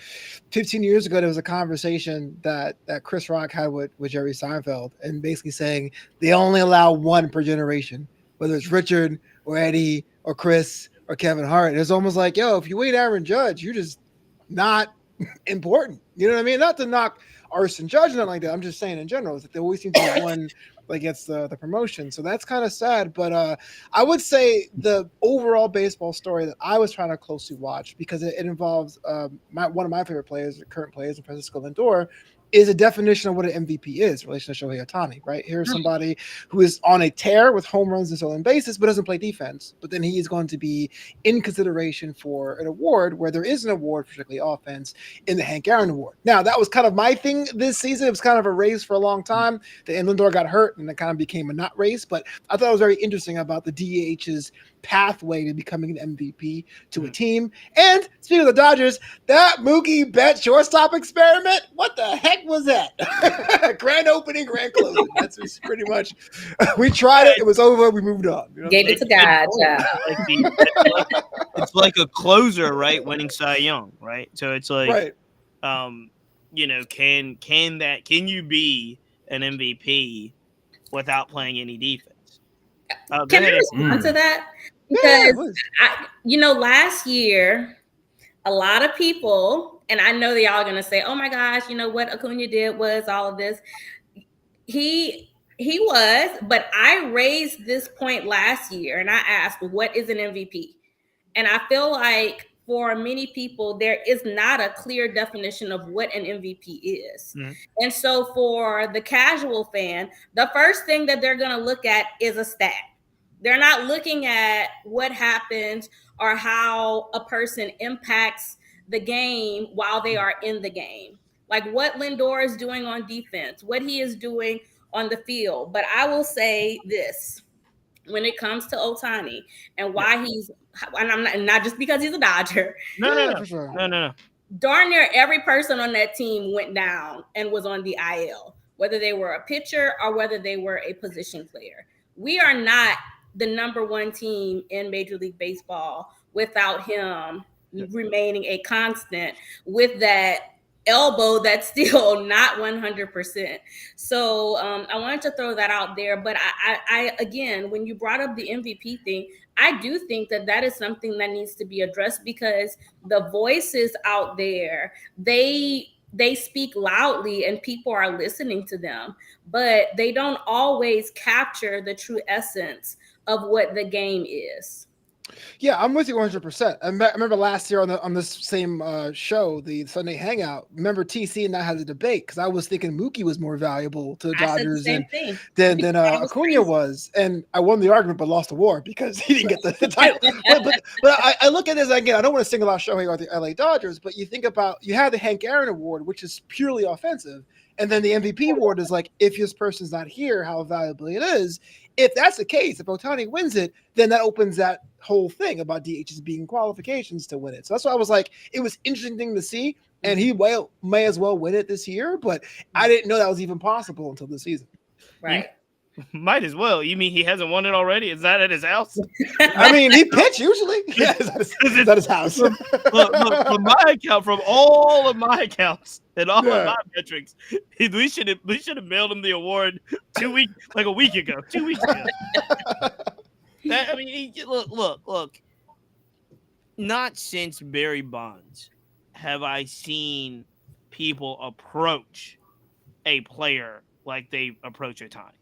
15 years ago, there was a conversation that Chris Rock had with Jerry Seinfeld and basically saying they only allow one per generation, whether it's Richard or Eddie or Chris or Kevin Hart. It's almost like, yo, if you wait Aaron Judge, you're just not important. You know what I mean? Not to knock Arson Judge, not like that. I'm just saying in general, is that there always seems to be one that gets the promotion. So that's kind of sad. But I would say the overall baseball story that I was trying to closely watch, because it involves one of my favorite players, current players, in Francisco Lindor, is a definition of what an MVP is in relation to Shohei Ohtani, right? Here's somebody who is on a tear with home runs and stolen bases, but doesn't play defense. But then he is going to be in consideration for an award where there is an award, particularly offense, in the Hank Aaron Award. Now, that was kind of my thing this season. It was kind of a race for a long time. Then Lindor got hurt, and it kind of became a not race. But I thought it was very interesting about the DH's pathway to becoming an MVP to a team. And speaking of the Dodgers, that Mookie Betts shortstop experiment, what the heck was that? Grand opening, grand closing. That's just pretty much, we tried it was over, we moved on. Gave it to God. It's like a closer, right, winning Cy Young, right? So it's like, can you be an MVP without playing any defense? Can I respond to that? Because last year, a lot of people, and I know that y'all are gonna say, "Oh my gosh, what Acuna did was all of this." He was, but I raised this point last year, and I asked, "What is an MVP?" And I feel like for many people, there is not a clear definition of what an MVP is. And so for the casual fan, the first thing that they're going to look at is a stat. They're not looking at what happens or how a person impacts the game while they are in the game. Like what Lindor is doing on defense, what he is doing on the field. But I will say this. When it comes to Ohtani and why he's, and I'm not just because he's a Dodger. No. Darn near every person on that team went down and was on the IL, whether they were a pitcher or whether they were a position player. We are not the number one team in Major League Baseball without him remaining a constant with that elbow that's still not 100%. So I wanted to throw that out there. But I again, when you brought up the MVP thing, I do think that is something that needs to be addressed, because the voices out there, they speak loudly and people are listening to them, but they don't always capture the true essence of what the game is. Yeah, I'm with you 100%. I remember last year on this same show, the Sunday Hangout. Remember TC and I had a debate because I was thinking Mookie was more valuable to the I said the Dodgers same thing. than That was Acuna crazy. was, and I won the argument but lost the war because he didn't get the title. but I look at this again. I don't want to single out Shohei or the LA Dodgers, but you think about you have the Hank Aaron Award, which is purely offensive, and then the MVP award is like if this person's not here, how valuable it is. If that's the case, if Ohtani wins it, then that opens that whole thing about DHs being qualifications to win it. So that's why I was like, it was interesting to see, and he may as well win it this year, but I didn't know that was even possible until this season. Right. Might as well. You mean he hasn't won it already? Is that at his house? I mean, he pitched usually. Yeah, is that his house? From my account, from all of my accounts and all of my metrics, we should have mailed him the award 2 weeks, like a week ago, 2 weeks ago. I mean, look. Not since Barry Bonds have I seen people approach a player like they approach Ohtani.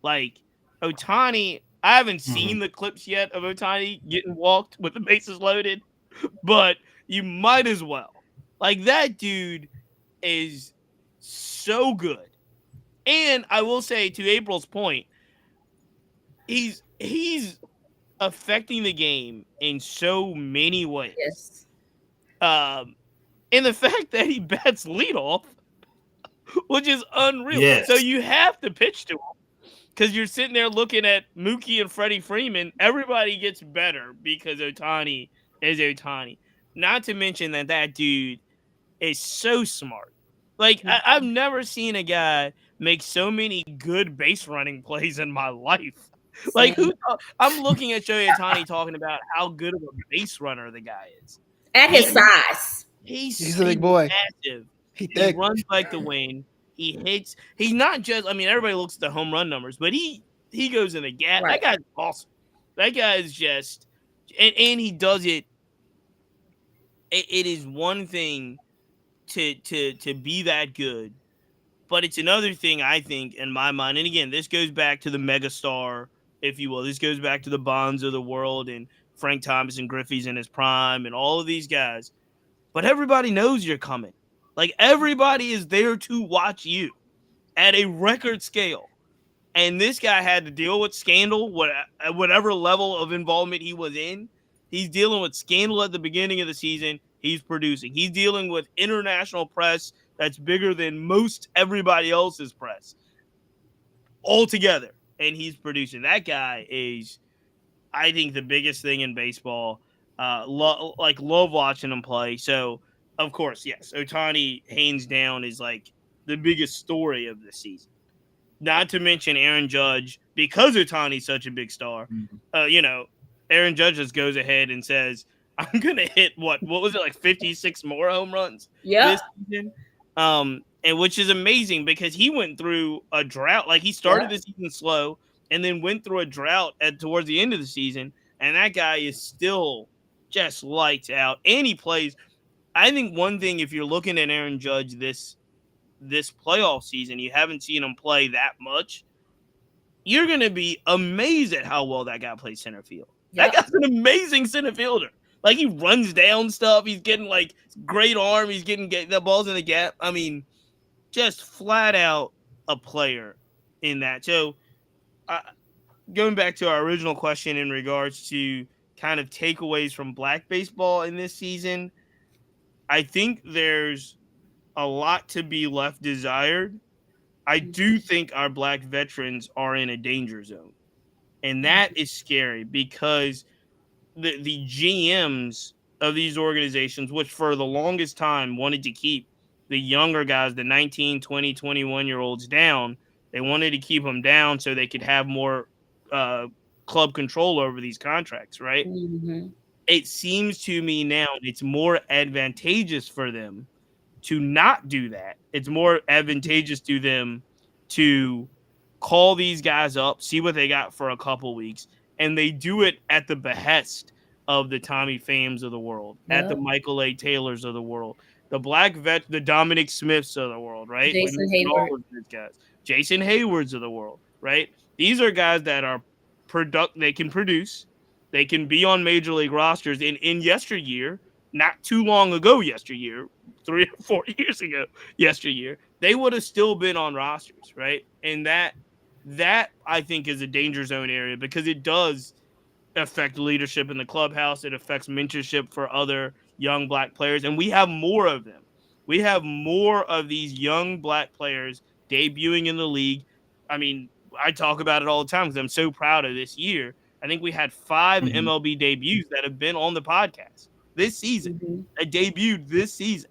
Like Ohtani, I haven't seen the clips yet of Ohtani getting walked with the bases loaded, but you might as well. Like that dude is so good. And I will say to April's point, he's affecting the game in so many ways. Yes. And the fact that he bats leadoff, which is unreal. Yes. So you have to pitch to him because you're sitting there looking at Mookie and Freddie Freeman. Everybody gets better because Ohtani is Ohtani. Not to mention that dude is so smart. Like, I've never seen a guy make so many good base running plays in my life. Like, I'm looking at Shohei Ohtani talking about how good of a base runner the guy is. At his size. He's a big boy. Massive. He runs like the wind. He hits. He's not just, I mean, everybody looks at the home run numbers, but he goes in the gap. Right. That guy's awesome. That guy is just, and he does it. It is one thing to be that good, but it's another thing, I think, in my mind. And again, this goes back to the megastar, if you will. This goes back to the Bonds of the world and Frank Thomas and Griffey's in his prime and all of these guys. But everybody knows you're coming. Like, everybody is there to watch you at a record scale. And this guy had to deal with scandal, whatever level of involvement he was in. He's dealing with scandal at the beginning of the season. He's producing. He's dealing with international press that's bigger than most everybody else's press altogether. And he's producing. That guy is, I think, the biggest thing in baseball. Love watching him play. So, of course, yes, Ohtani, hands down, is like the biggest story of the season. Not to mention Aaron Judge, because Ohtani's such a big star. Aaron Judge just goes ahead and says, I'm going to hit, what was it, like 56 more home runs this season? And which is amazing because he went through a drought. Like, he started the season slow and then went through a drought towards the end of the season. And that guy is still just lights out. And he plays. I think one thing, if you're looking at Aaron Judge this playoff season, you haven't seen him play that much, you're going to be amazed at how well that guy plays center field. That guy's an amazing center fielder. Like, he runs down stuff. He's getting, like, great arm. He's getting the balls in the gap. I mean, just flat out a player in that. So, going back to our original question in regards to kind of takeaways from Black baseball in this season, I think there's a lot to be left desired. I do think our Black veterans are in a danger zone. And that is scary because the GMs of these organizations, which for the longest time wanted to keep the younger guys, the 19, 20, 21-year-olds down, they wanted to keep them down so they could have more club control over these contracts, right? Mm-hmm. It seems to me now it's more advantageous for them to not do that. It's more advantageous to them to call these guys up, see what they got for a couple weeks, and they do it at the behest of the Tommy Phams of the world, at the Michael A. Taylors of the world, the the Dominic Smiths of the world, right? Jason Hayward. Jason Haywards of the world, right? These are guys that are they can produce, They can be on major league rosters. In yesteryear, not too long ago, 3 or 4 years ago, they would have still been on rosters, right? And that I think is a danger zone area because it does affect leadership in the clubhouse. It affects mentorship for other young Black players, and we have more of them. We have more of these young Black players debuting in the league. I mean, I talk about it all the time because I'm so proud of this year. I think we had 5 MLB debuts that have been on the podcast this season. That debuted this season,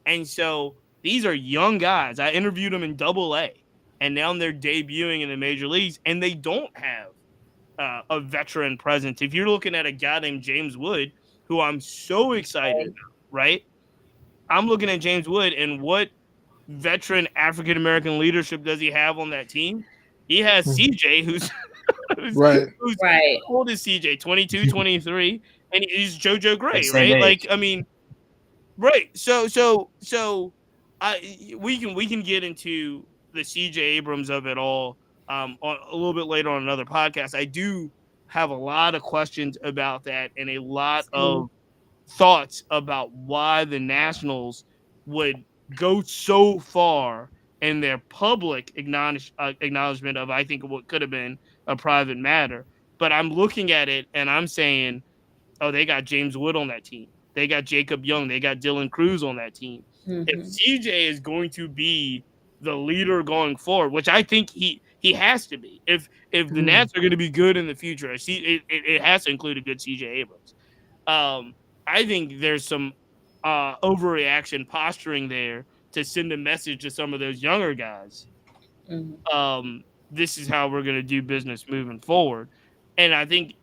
and so these are young guys. I interviewed them in Double A, and now they're debuting in the major leagues, and they don't have a veteran presence. If you're looking at a guy named James Wood, who I'm so excited about, right? I'm looking at James Wood, and what veteran African American leadership does he have on that team? He has CJ, who's Right. Right. how old is CJ? 22, 23, and he's JoJo Gray, Same right? age. Like, I mean, right. So we can get into the CJ Abrams of it all on a little bit later on another podcast. I do have a lot of questions about that and a lot of thoughts about why the Nationals would go so far in their public acknowledgement of, I think, what could have been a private matter. But I'm looking at it and I'm saying, oh, they got James Wood on that team. They got Jacob Young. They got Dylan Cruz on that team. If CJ is going to be the leader going forward, which I think he has to be, if the Nats are going to be good in the future, it has to include a good CJ Abrams. I think there's some overreaction posturing there to send a message to some of those younger guys. This is how we're going to do business moving forward. And I think,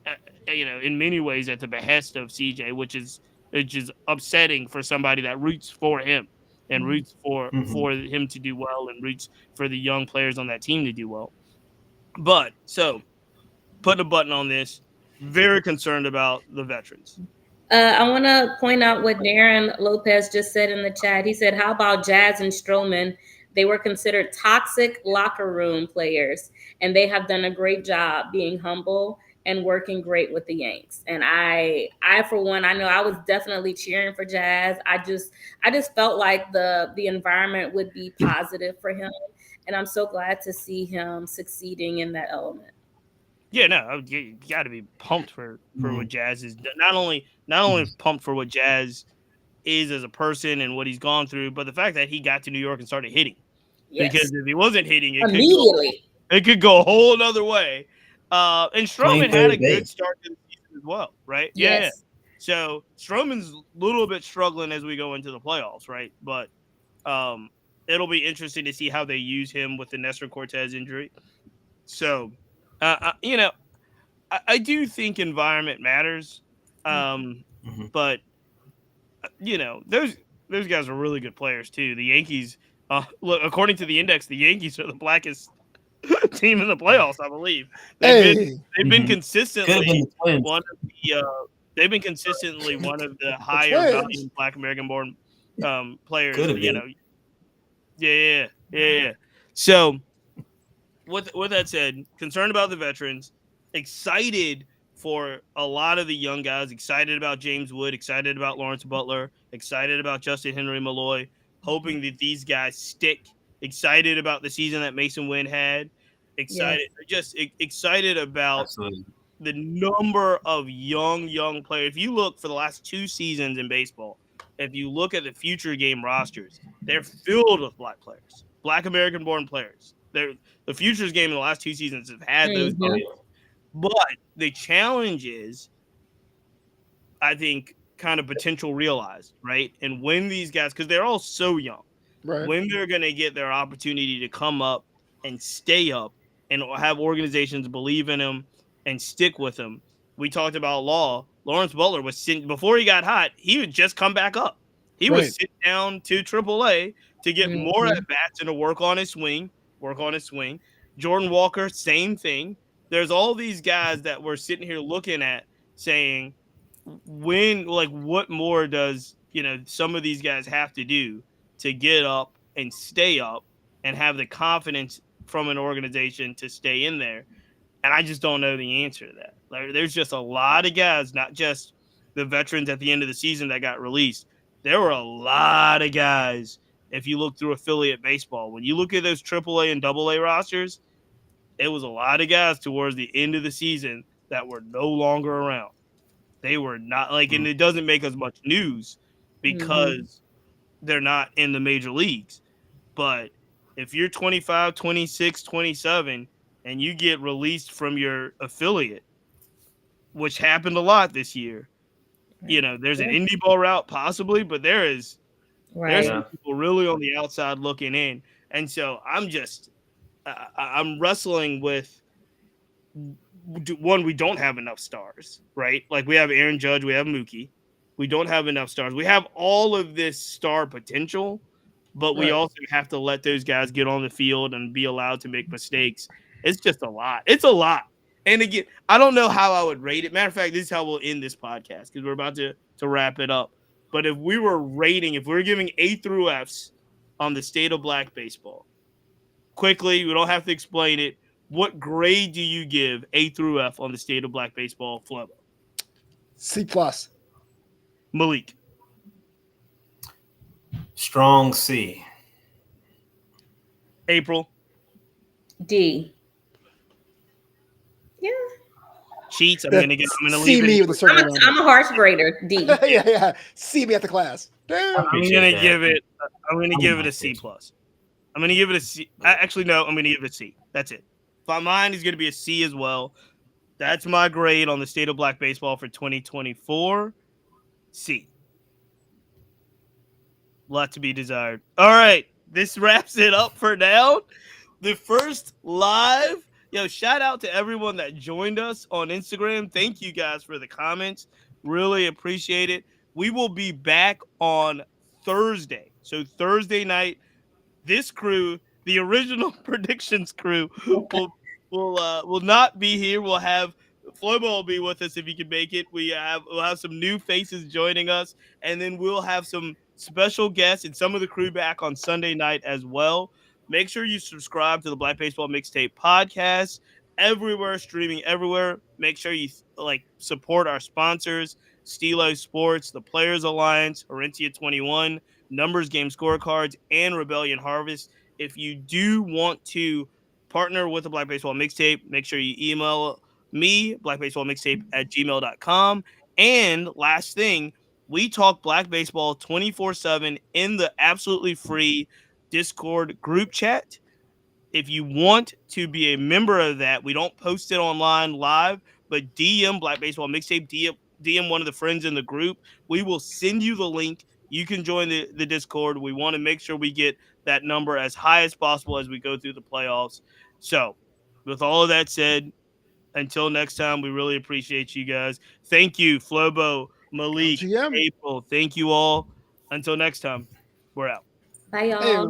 in many ways at the behest of CJ, which is upsetting for somebody that roots for him and roots for him to do well and roots for the young players on that team to do well. But so putting a button on this, very concerned about the veterans. I want to point out what Darren Lopez just said in the chat. He said, how about Jazz and Stroman? They were considered toxic locker room players, and they have done a great job being humble and working great with the Yanks. And I for one, I know I was definitely cheering for Jazz. I just felt like the environment would be positive for him. And I'm so glad to see him succeeding in that element. Yeah, no, you got to be pumped for what Jazz is. Not only pumped for what Jazz is as a person and what he's gone through, but the fact that he got to New York and started hitting. Yes. Because if he wasn't hitting, it could go a whole other way. And Stroman had a good start to the season as well, right? Yes. Yeah. So Stroman's a little bit struggling as we go into the playoffs, right? But it'll be interesting to see how they use him with the Nestor Cortez injury. So, I do think environment matters. But those guys are really good players too. The Yankees, look, according to the index, the Yankees are the blackest team in the playoffs, I believe. They've been consistently one of the higher value Black American born players. Yeah. So with that said, concerned about the veterans, excited for a lot of the young guys, excited about James Wood, excited about Lawrence Butler, excited about Justin Henry Malloy, hoping that these guys stick, excited about the season that Mason Wynn had, excited about the number of young players. If you look for the last 2 seasons in baseball, if you look at the future game rosters, they're filled with Black players, Black American born players. The futures game in the last 2 seasons have had those guys. But the challenge is, I think, kind of potential realized, right? And when these guys, because they're all so young, when they're going to get their opportunity to come up and stay up and have organizations believe in them and stick with them. We talked about Lawrence Butler was sitting, before he got hot, he would just come back up. He would sit down to AAA to get more at-bats and to work on his swing. Jordan Walker, same thing. There's all these guys that we're sitting here looking at saying, what more does, some of these guys have to do to get up and stay up and have the confidence from an organization to stay in there? And I just don't know the answer to that. There's just a lot of guys, not just the veterans at the end of the season that got released. There were a lot of guys. If you look through affiliate baseball, when you look at those AAA and AA rosters, it was a lot of guys towards the end of the season that were no longer around. They were not and it doesn't make as much news because they're not in the major leagues. But if you're 25, 26, 27, and you get released from your affiliate, which happened a lot this year, there's an indie ball route possibly, but there's some people really on the outside looking in. And so I'm wrestling with one, we don't have enough stars, right? Like we have Aaron Judge, we have Mookie. We don't have enough stars. We have all of this star potential, but we also have to let those guys get on the field and be allowed to make mistakes. It's just a lot. It's a lot. And again, I don't know how I would rate it. Matter of fact, this is how we'll end this podcast because we're about to wrap it up. But if we were giving A through Fs on the state of black baseball, quickly, we don't have to explain it. What grade do you give A through F on the state of black baseball, Flobo? C+. Malik. Strong C. April. D. Yeah. Cheats. I'm gonna leave me with a circle. I'm a harsh grader. D. yeah. See me at the class. Damn. I'm gonna give it a C+. I'm gonna give it a C. Actually, no. I'm gonna give it a C. That's it. Mine is gonna be a C as well. That's my grade on the state of black baseball for 2024. C. Lot to be desired. All right, this wraps it up for now. The first live. Shout out to everyone that joined us on Instagram. Thank you guys for the comments. Really appreciate it. We will be back on Thursday. So Thursday night, this crew, the original predictions crew, will not be here. We'll have Flobo will be with us if he can make it. We'll have some new faces joining us, and then we'll have some special guests and some of the crew back on Sunday night as well. Make sure you subscribe to the Black Baseball Mixtape podcast everywhere, streaming everywhere. Make sure you support our sponsors, Stilo Sports, the Players Alliance, Orentia 21, Numbers Game Scorecards, and Rebellion Harvest. If you do want to partner with the Black Baseball Mixtape, make sure you email me, blackbaseballmixtape@gmail.com. And last thing, we talk Black Baseball 24/7 in the absolutely free Discord group chat. If you want to be a member of that, we don't post it online live, but DM Black Baseball Mixtape, DM one of the friends in the group. We will send you the link. You can join the Discord. We want to make sure we get that number as high as possible as we go through the playoffs. So, with all of that said, until next time, we really appreciate you guys. Thank you, Flobo, Malik, LGM. April. Thank you all. Until next time, we're out. Bye, y'all.